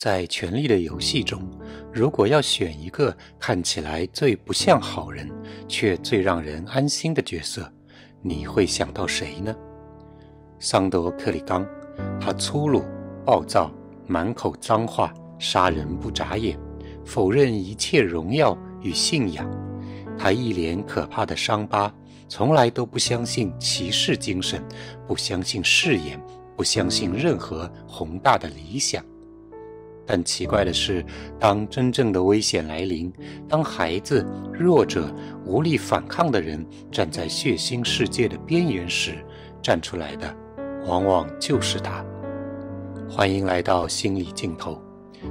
在权力的游戏中，如果要选一个看起来最不像好人，却最让人安心的角色，你会想到谁呢？桑德克里冈，他粗鲁、暴躁，满口脏话，杀人不眨眼，否认一切荣耀与信仰。他一脸可怕的伤疤，从来都不相信骑士精神，不相信誓言，不相信任何宏大的理想。但奇怪的是，当真正的危险来临，当孩子、弱者、无力反抗的人站在血腥世界的边缘时，站出来的往往就是他。欢迎来到心理尽头。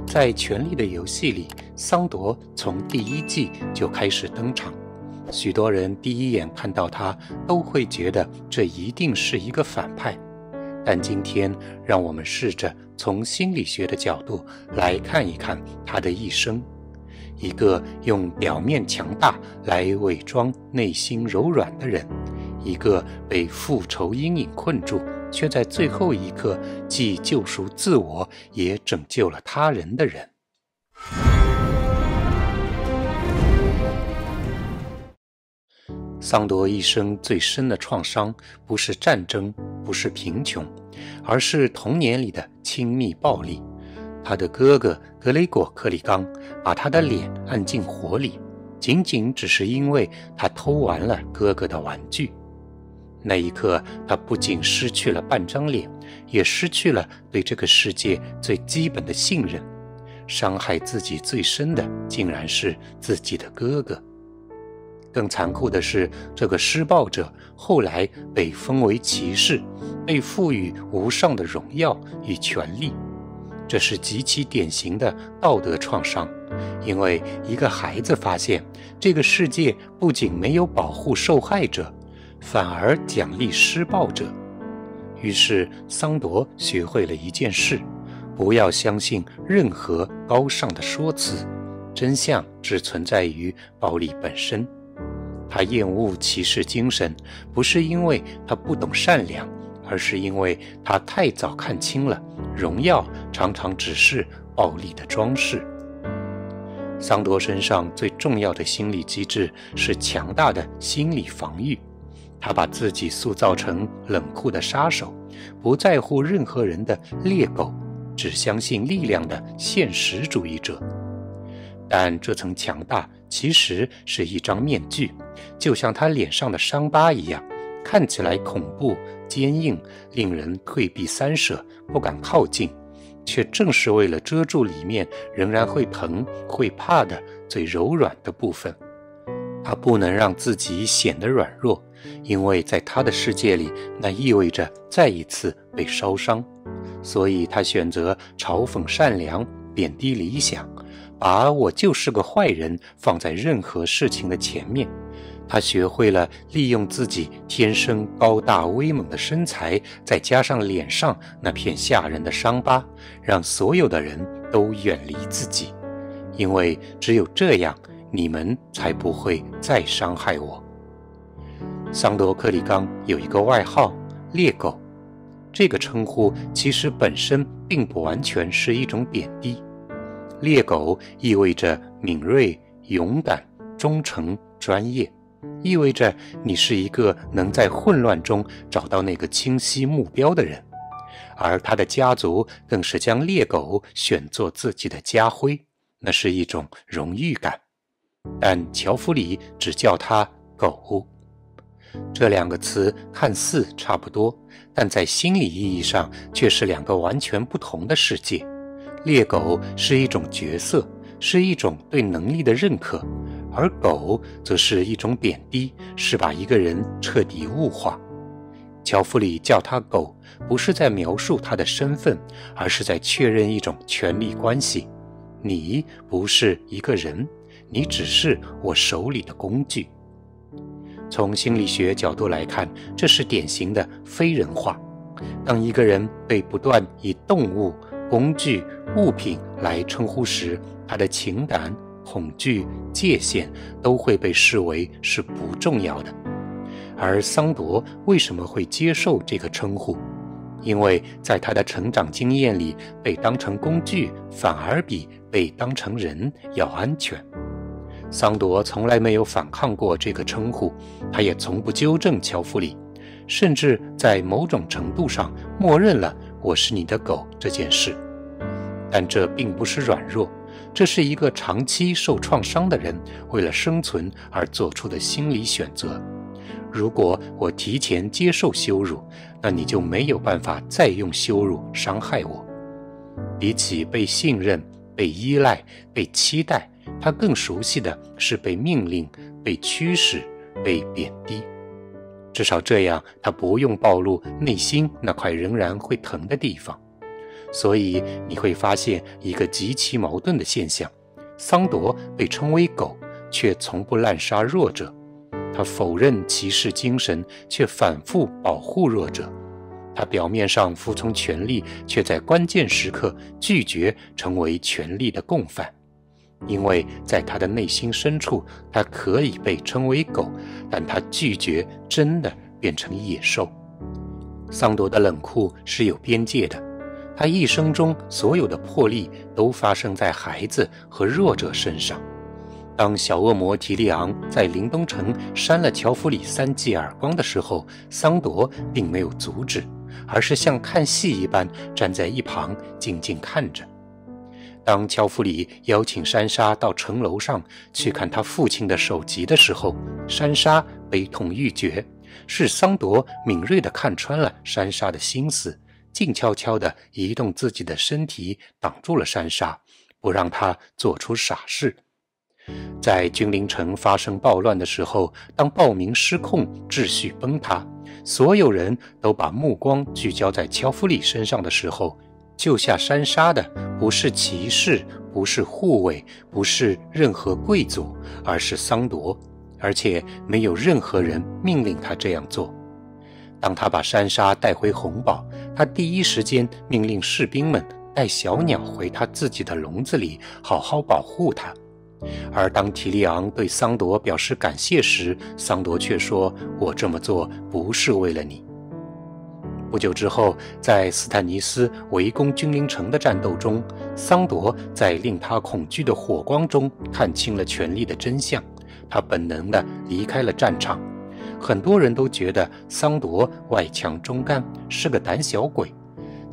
在《权力的游戏》里，桑铎从第一季就开始登场，许多人第一眼看到他都会觉得这一定是一个反派。但今天让我们试着从心理学的角度来看一看他的一生，一个用表面强大来伪装内心柔软的人，一个被复仇阴影困住，却在最后一刻既救赎自我也拯救了他人的人。桑铎一生最深的创伤不是战争，不是贫穷，而是童年里的亲密暴力。他的哥哥格雷果·克里冈把他的脸按进火里，仅仅只是因为他偷玩了哥哥的玩具。那一刻，他不仅失去了半张脸，也失去了对这个世界最基本的信任。伤害自己最深的竟然是自己的哥哥。更残酷的是，这个施暴者后来被封为骑士，被赋予无上的荣耀与权力。这是极其典型的道德创伤，因为一个孩子发现这个世界不仅没有保护受害者，反而奖励施暴者。于是桑铎学会了一件事：不要相信任何高尚的说辞，真相只存在于暴力本身。他厌恶骑士精神，不是因为他不懂善良，而是因为他太早看清了荣耀常常只是暴力的装饰。桑铎身上最重要的心理机制是强大的心理防御，他把自己塑造成冷酷的杀手，不在乎任何人的猎狗，只相信力量的现实主义者。但这层强大其实是一张面具，就像他脸上的伤疤一样，看起来恐怖、坚硬，令人退避三舍，不敢靠近，却正是为了遮住里面仍然会疼、会怕的最柔软的部分。他不能让自己显得软弱，因为在他的世界里，那意味着再一次被烧伤。所以他选择嘲讽善良，贬低理想，把我就是个坏人放在任何事情的前面。他学会了利用自己天生高大威猛的身材，再加上脸上那片吓人的伤疤，让所有的人都远离自己，因为只有这样，你们才不会再伤害我。桑铎克里冈有一个外号猎狗，这个称呼其实本身并不完全是一种贬低。猎狗意味着敏锐、勇敢、忠诚、专业，意味着你是一个能在混乱中找到那个清晰目标的人。而他的家族更是将猎狗选作自己的家徽，那是一种荣誉感。但乔弗里只叫他狗。这两个词看似差不多，但在心理意义上却是两个完全不同的世界。猎狗是一种角色，是一种对能力的认可，而狗则是一种贬低，是把一个人彻底物化。乔弗里叫他狗，不是在描述他的身份，而是在确认一种权力关系。你不是一个人，你只是我手里的工具。从心理学角度来看，这是典型的非人化。当一个人被不断以动物、工具、物品来称呼时，他的情感、恐惧、界限都会被视为是不重要的。而桑铎为什么会接受这个称呼？因为在他的成长经验里，被当成工具反而比被当成人要安全。桑朵从来没有反抗过这个称呼，他也从不纠正乔弗里，甚至在某种程度上默认了我是你的狗这件事。但这并不是软弱，这是一个长期受创伤的人为了生存而做出的心理选择。如果我提前接受羞辱，那你就没有办法再用羞辱伤害我。比起被信任、被依赖、被期待，他更熟悉的是被命令、被驱使、被贬低。至少这样，他不用暴露内心那块仍然会疼的地方。所以你会发现一个极其矛盾的现象：桑朵被称为狗，却从不滥杀弱者；他否认骑士精神，却反复保护弱者；他表面上服从权力，却在关键时刻拒绝成为权力的共犯。因为在他的内心深处，他可以被称为狗，但他拒绝真的变成野兽。桑朵的冷酷是有边界的，他一生中所有的魄力都发生在孩子和弱者身上。当小恶魔提利昂在林东城扇了乔弗里3记耳光的时候，桑朵并没有阻止，而是像看戏一般站在一旁静静看着。当乔弗里邀请珊莎到城楼上去看他父亲的首级的时候，珊莎悲痛欲绝，是桑朵敏锐地看穿了珊莎的心思，静悄悄地移动自己的身体，挡住了珊莎，不让她做出傻事。在君临城发生暴乱的时候，当暴民失控，秩序崩塌，所有人都把目光聚焦在乔弗里身上的时候，救下珊莎的不是骑士，不是护卫，不是任何贵族，而是桑朵，而且没有任何人命令他这样做。当他把珊莎带回红堡，他第一时间命令士兵们带小鸟回他自己的笼子里，好好保护他。而当提利昂对桑朵表示感谢时，桑朵却说：“我这么做不是为了你。”不久之后，在斯坦尼斯围攻君临城的战斗中，桑朵在令他恐惧的火光中看清了权力的真相，他本能地离开了战场。很多人都觉得桑朵外强中干，是个胆小鬼，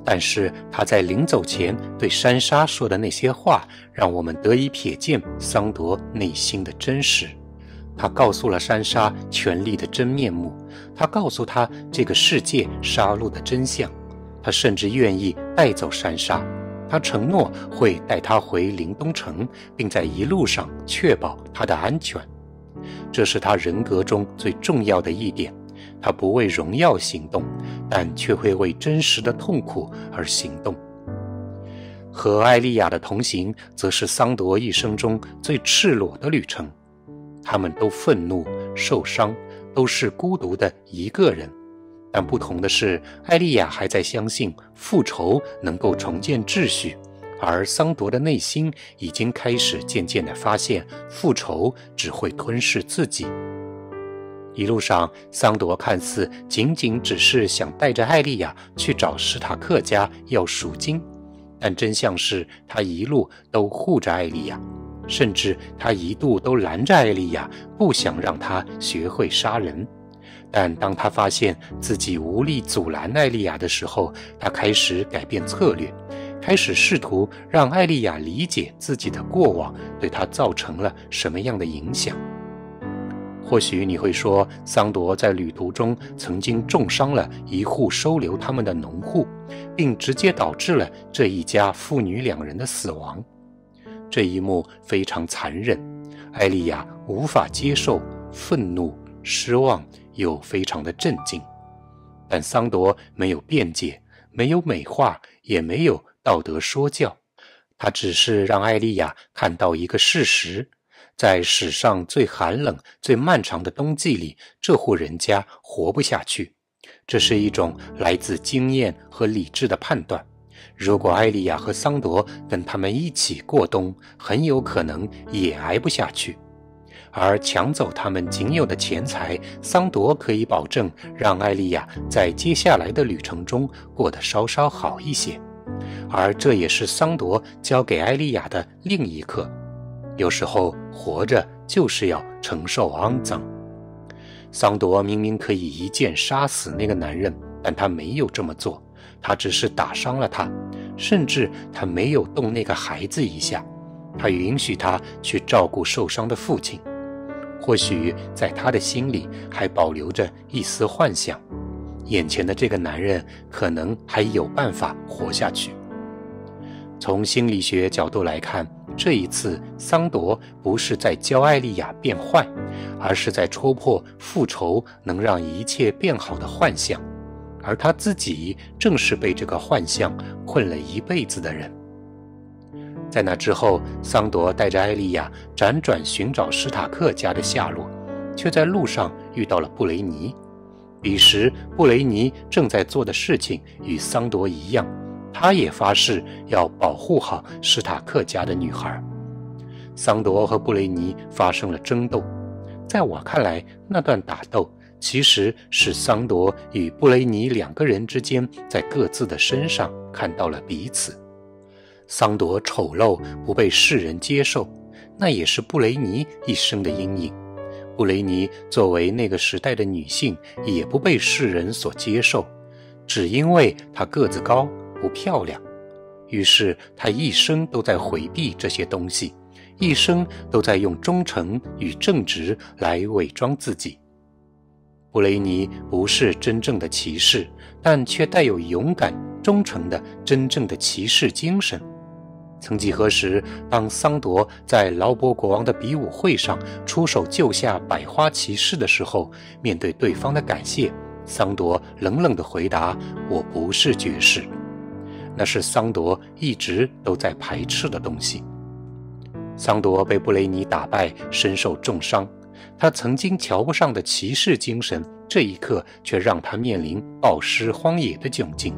但是他在临走前对珊莎说的那些话，让我们得以瞥见桑朵内心的真实。他告诉了珊莎权力的真面目，他告诉她这个世界杀戮的真相，他甚至愿意带走珊莎，他承诺会带她回林东城，并在一路上确保她的安全。这是他人格中最重要的一点，他不为荣耀行动，但却会为真实的痛苦而行动。和艾莉亚的同行，则是桑朵一生中最赤裸的旅程。他们都愤怒、受伤，都是孤独的一个人。但不同的是，艾莉亚还在相信复仇能够重建秩序，而桑朵的内心已经开始渐渐地发现，复仇只会吞噬自己。一路上，桑朵看似仅仅只是想带着艾莉亚去找史塔克家要赎金，但真相是他一路都护着艾莉亚，甚至他一度都拦着艾莉亚，不想让她学会杀人。但当他发现自己无力阻拦艾莉亚的时候，他开始改变策略，开始试图让艾莉亚理解自己的过往对她造成了什么样的影响。或许你会说，桑朵在旅途中曾经重伤了一户收留他们的农户，并直接导致了这一家父女2人的死亡。这一幕非常残忍，艾莉亚无法接受，愤怒、失望，又非常的震惊。但桑朵没有辩解，没有美化，也没有道德说教，他只是让艾莉亚看到一个事实，在史上最寒冷、最漫长的冬季里，这户人家活不下去。这是一种来自经验和理智的判断。如果艾莉亚和桑朵跟他们一起过冬，很有可能也挨不下去。而抢走他们仅有的钱财，桑铎可以保证让艾莉亚在接下来的旅程中过得稍稍好一些。而这也是桑铎教给艾莉亚的另一课：有时候活着就是要承受肮脏。桑铎明明可以一剑杀死那个男人，但他没有这么做，他只是打伤了他，甚至他没有动那个孩子一下，他允许他去照顾受伤的父亲。或许在他的心里还保留着一丝幻想，眼前的这个男人可能还有办法活下去。从心理学角度来看，这一次桑铎不是在教艾莉亚变坏，而是在戳破复仇能让一切变好的幻象，而他自己正是被这个幻象困了一辈子的人。在那之后，桑铎带着艾莉亚辗转寻找史塔克家的下落，却在路上遇到了布雷尼。彼时布雷尼正在做的事情与桑铎一样，他也发誓要保护好史塔克家的女孩。桑铎和布雷尼发生了争斗，在我看来，那段打斗其实是桑铎与布雷尼两个人之间在各自的身上看到了彼此。桑铎丑陋不被世人接受，那也是布雷尼一生的阴影。布雷尼作为那个时代的女性，也不被世人所接受，只因为她个子高不漂亮。于是她一生都在回避这些东西，一生都在用忠诚与正直来伪装自己。布雷尼不是真正的骑士，但却带有勇敢忠诚的真正的骑士精神。曾几何时，当桑铎在劳勃国王的比武会上出手救下百花骑士的时候，面对对方的感谢，桑铎冷冷地回答：“我不是爵士。”那是桑铎一直都在排斥的东西。桑铎被布雷尼打败，身受重伤。他曾经瞧不上的骑士精神，这一刻却让他面临暴尸荒野的窘境。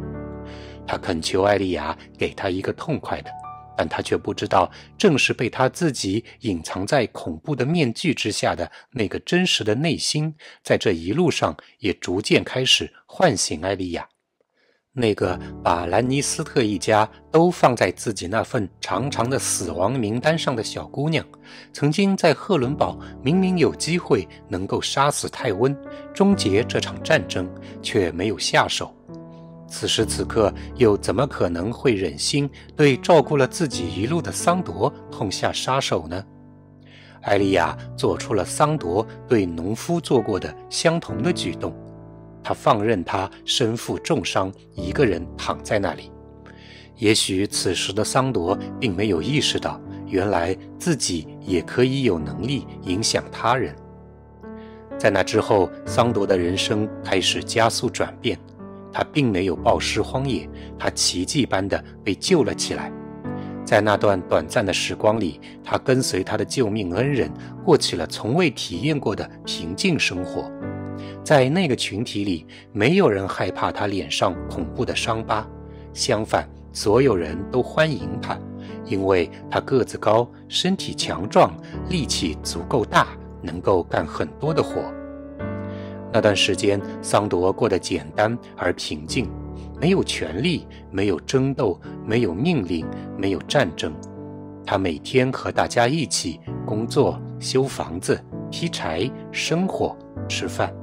他恳求艾莉亚给他一个痛快的，但他却不知道，正是被他自己隐藏在恐怖的面具之下的那个真实的内心，在这一路上也逐渐开始唤醒艾莉亚。那个把兰尼斯特一家都放在自己那份长长的死亡名单上的小姑娘，曾经在赫伦堡明明有机会能够杀死泰温，终结这场战争，却没有下手。此时此刻，又怎么可能会忍心对照顾了自己一路的桑铎痛下杀手呢？艾莉亚做出了桑铎对农夫做过的相同的举动，她放任他身负重伤，一个人躺在那里。也许此时的桑铎并没有意识到，原来自己也可以有能力影响他人。在那之后，桑铎的人生开始加速转变。他并没有暴尸荒野，他奇迹般地被救了起来。在那段短暂的时光里，他跟随他的救命恩人过起了从未体验过的平静生活。在那个群体里，没有人害怕他脸上恐怖的伤疤，相反，所有人都欢迎他，因为他个子高，身体强壮，力气足够大，能够干很多的活。那段时间，桑铎过得简单而平静，没有权力，没有争斗，没有命令，没有战争。他每天和大家一起工作、修房子、劈柴、生火、吃饭。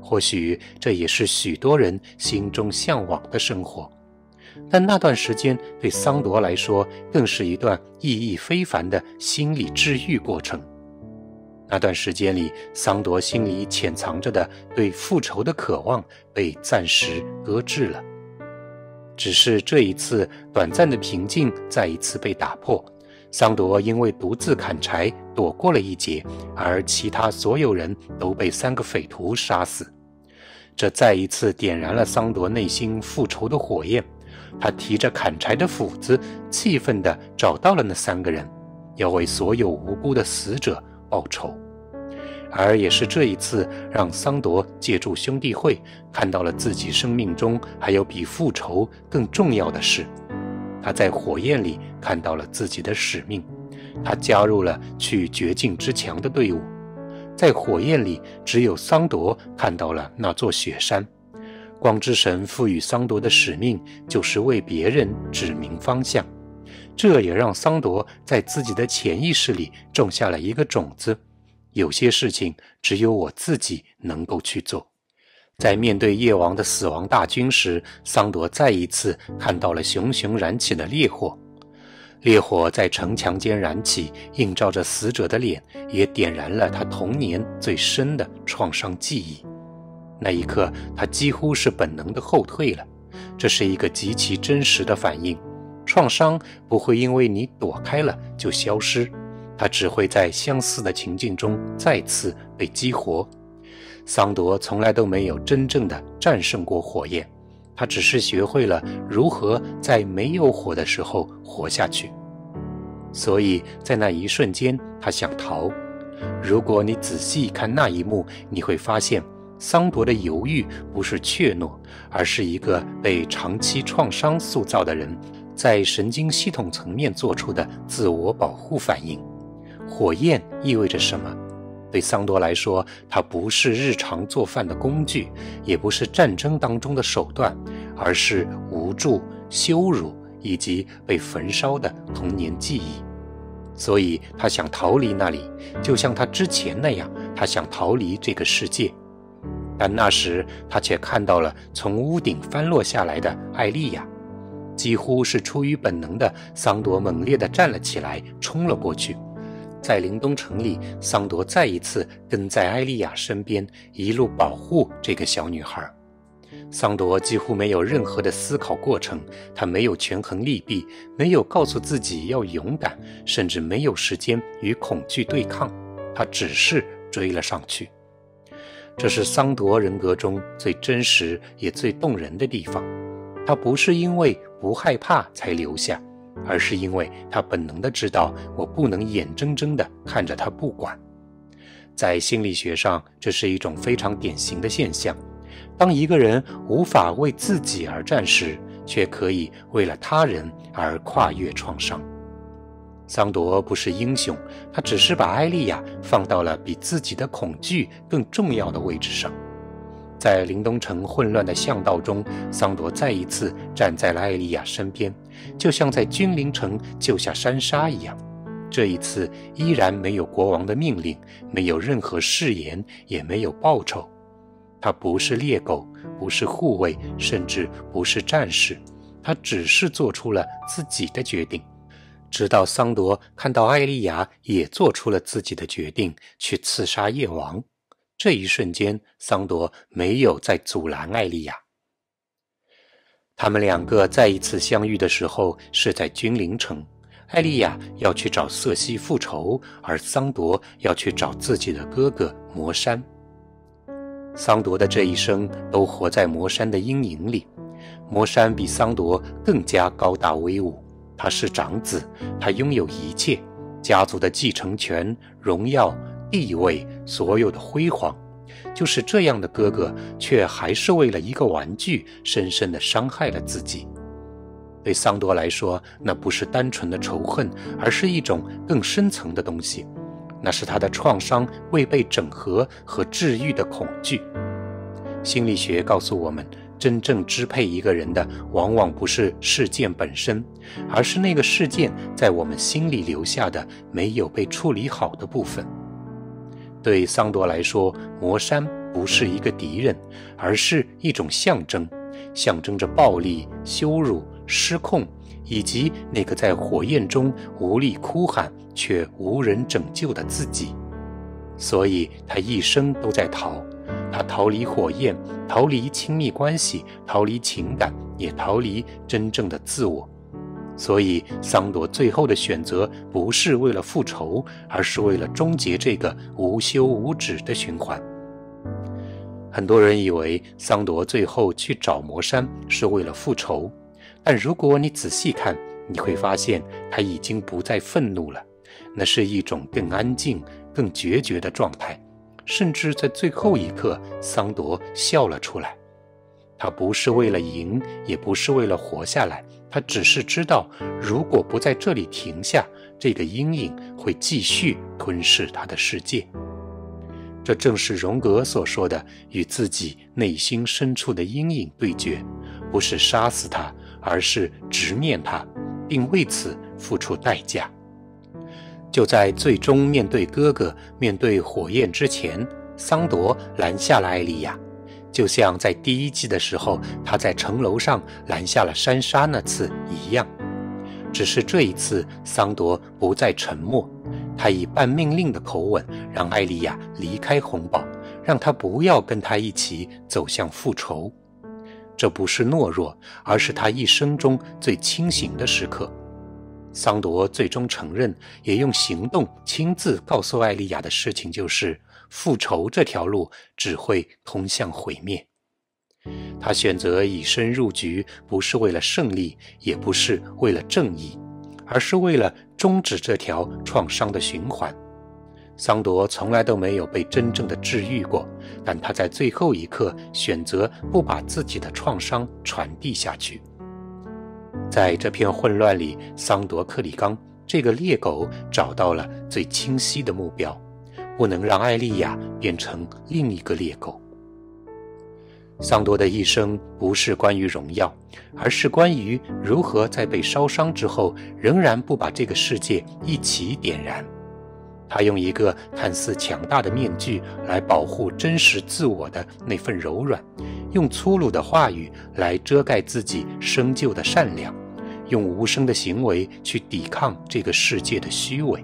或许这也是许多人心中向往的生活，但那段时间对桑铎来说，更是一段意义非凡的心理治愈过程。那段时间里，桑铎心里潜藏着的对复仇的渴望被暂时搁置了。只是这一次短暂的平静再一次被打破，桑铎因为独自砍柴躲过了一劫，而其他所有人都被3个匪徒杀死。这再一次点燃了桑铎内心复仇的火焰。他提着砍柴的斧子，气愤地找到了那3个人，要为所有无辜的死者报仇。而也是这一次，让桑铎借助兄弟会看到了自己生命中还有比复仇更重要的事。他在火焰里看到了自己的使命，他加入了去绝境之墙的队伍。在火焰里，只有桑朵看到了那座雪山。光之神赋予桑朵的使命就是为别人指明方向，这也让桑朵在自己的潜意识里种下了一个种子，有些事情只有我自己能够去做。在面对夜王的死亡大军时，桑朵再一次看到了熊熊燃起的烈火。烈火在城墙间燃起，映照着死者的脸，也点燃了他童年最深的创伤记忆。那一刻，他几乎是本能地后退了。这是一个极其真实的反应。创伤不会因为你躲开了就消失，它只会在相似的情境中再次被激活。桑朵从来都没有真正的战胜过火焰，他只是学会了如何在没有火的时候活下去。所以在那一瞬间，他想逃。如果你仔细看那一幕，你会发现桑朵的犹豫不是怯懦，而是一个被长期创伤塑造的人在神经系统层面做出的自我保护反应。火焰意味着什么？对桑朵来说，它不是日常做饭的工具，也不是战争当中的手段，而是无助、羞辱以及被焚烧的童年记忆。所以他想逃离那里，就像他之前那样，他想逃离这个世界。但那时他却看到了从屋顶翻落下来的艾莉亚。几乎是出于本能的，桑朵猛烈地站了起来，冲了过去。在林东城里，桑朵再一次跟在艾莉亚身边，一路保护这个小女孩。桑朵几乎没有任何的思考过程，他没有权衡利弊，没有告诉自己要勇敢，甚至没有时间与恐惧对抗，他只是追了上去。这是桑朵人格中最真实也最动人的地方。他不是因为不害怕才留下，而是因为他本能地知道，我不能眼睁睁地看着他不管。在心理学上，这是一种非常典型的现象。当一个人无法为自己而战时，却可以为了他人而跨越创伤。桑朵不是英雄，他只是把艾莉亚放到了比自己的恐惧更重要的位置上。在林东城混乱的巷道中，桑朵再一次站在了艾莉亚身边，就像在君临城救下珊莎一样。这一次依然没有国王的命令，没有任何誓言，也没有报酬。他不是猎狗，不是护卫，甚至不是战士，他只是做出了自己的决定。直到桑朵看到艾莉亚也做出了自己的决定，去刺杀夜王。这一瞬间，桑朵没有再阻拦艾莉亚。他们两个再一次相遇的时候是在君临城，艾莉亚要去找瑟西复仇，而桑朵要去找自己的哥哥魔山。桑朵的这一生都活在魔山的阴影里。魔山比桑朵更加高大威武，他是长子，他拥有一切，家族的继承权、荣耀、地位，所有的辉煌。就是这样的哥哥，却还是为了一个玩具，深深地伤害了自己。对桑朵来说，那不是单纯的仇恨，而是一种更深层的东西。那是他的创伤未被整合和治愈的恐惧。心理学告诉我们，真正支配一个人的往往不是事件本身，而是那个事件在我们心里留下的没有被处理好的部分。对桑朵来说，魔山不是一个敌人，而是一种象征，象征着暴力、羞辱、失控，以及那个在火焰中无力哭喊却无人拯救的自己。所以他一生都在逃，他逃离火焰，逃离亲密关系，逃离情感，也逃离真正的自我。所以桑朵最后的选择不是为了复仇，而是为了终结这个无休无止的循环。很多人以为桑朵最后去找魔山是为了复仇，但如果你仔细看，你会发现他已经不再愤怒了，那是一种更安静、更决绝的状态。甚至在最后一刻，桑朵笑了出来。他不是为了赢，也不是为了活下来，他只是知道，如果不在这里停下，这个阴影会继续吞噬他的世界。这正是荣格所说的与自己内心深处的阴影对决，不是杀死他，而是直面他，并为此付出代价。就在最终面对哥哥、面对火焰之前，桑铎拦下了艾莉亚，就像在第1季的时候他在城楼上拦下了珊莎那次一样。只是这一次桑铎不再沉默，他以半命令的口吻让艾莉亚离开红堡，让她不要跟他一起走向复仇。这不是懦弱，而是他一生中最清醒的时刻。桑铎最终承认，也用行动亲自告诉艾莉亚的事情就是，复仇这条路只会通向毁灭。他选择以身入局，不是为了胜利，也不是为了正义，而是为了终止这条创伤的循环。桑铎从来都没有被真正的治愈过，但他在最后一刻选择不把自己的创伤传递下去。在这片混乱里，桑铎克里冈这个猎狗找到了最清晰的目标，不能让艾莉亚变成另一个猎狗。桑铎的一生不是关于荣耀，而是关于如何在被烧伤之后仍然不把这个世界一起点燃。他用一个看似强大的面具来保护真实自我的那份柔软，用粗鲁的话语来遮盖自己生就的善良，用无声的行为去抵抗这个世界的虚伪。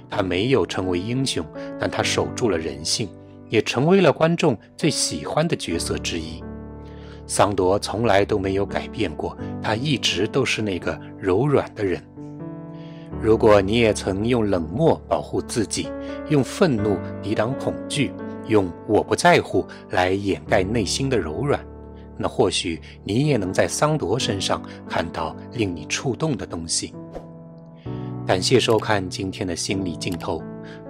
他没有成为英雄，但他守住了人性，也成为了观众最喜欢的角色之一。桑铎从来都没有改变过，他一直都是那个柔软的人。如果你也曾用冷漠保护自己，用愤怒抵挡恐惧，用我不在乎来掩盖内心的柔软，那或许你也能在桑铎身上看到令你触动的东西。感谢收看今天的心理镜头。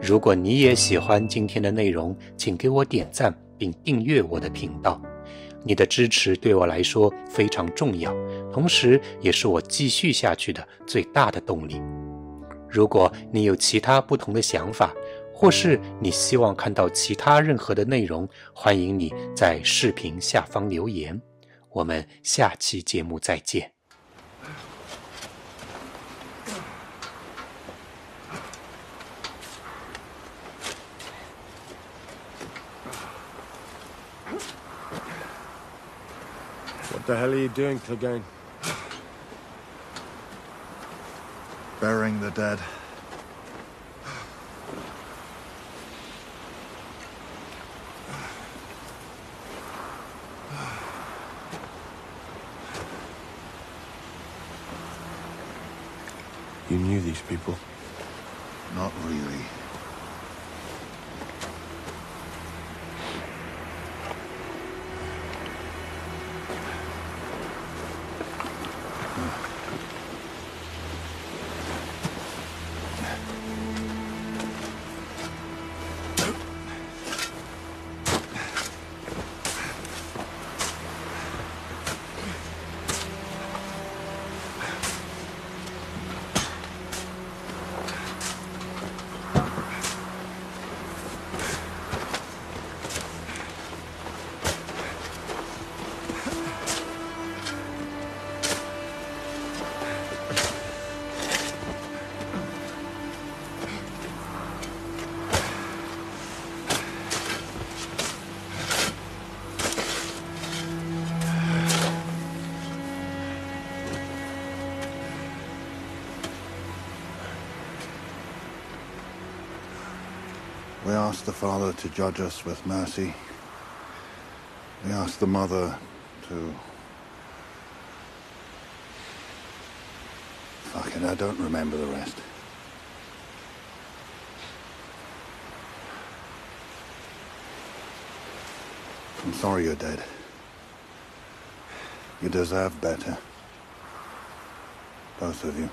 如果你也喜欢今天的内容，请给我点赞并订阅我的频道。你的支持对我来说非常重要，同时也是我继续下去的最大的动力。如果你有其他不同的想法，或是你希望看到其他任何的内容，欢迎你在视频下方留言。我们下期节目再见。What the hell are you doing, Clegane? Burying the dead. You knew these people? Not really. We asked the Father to judge us with mercy. We asked the Mother to... Fuck it, I don't remember the rest. I'm sorry you're dead. You deserve better. Both of you.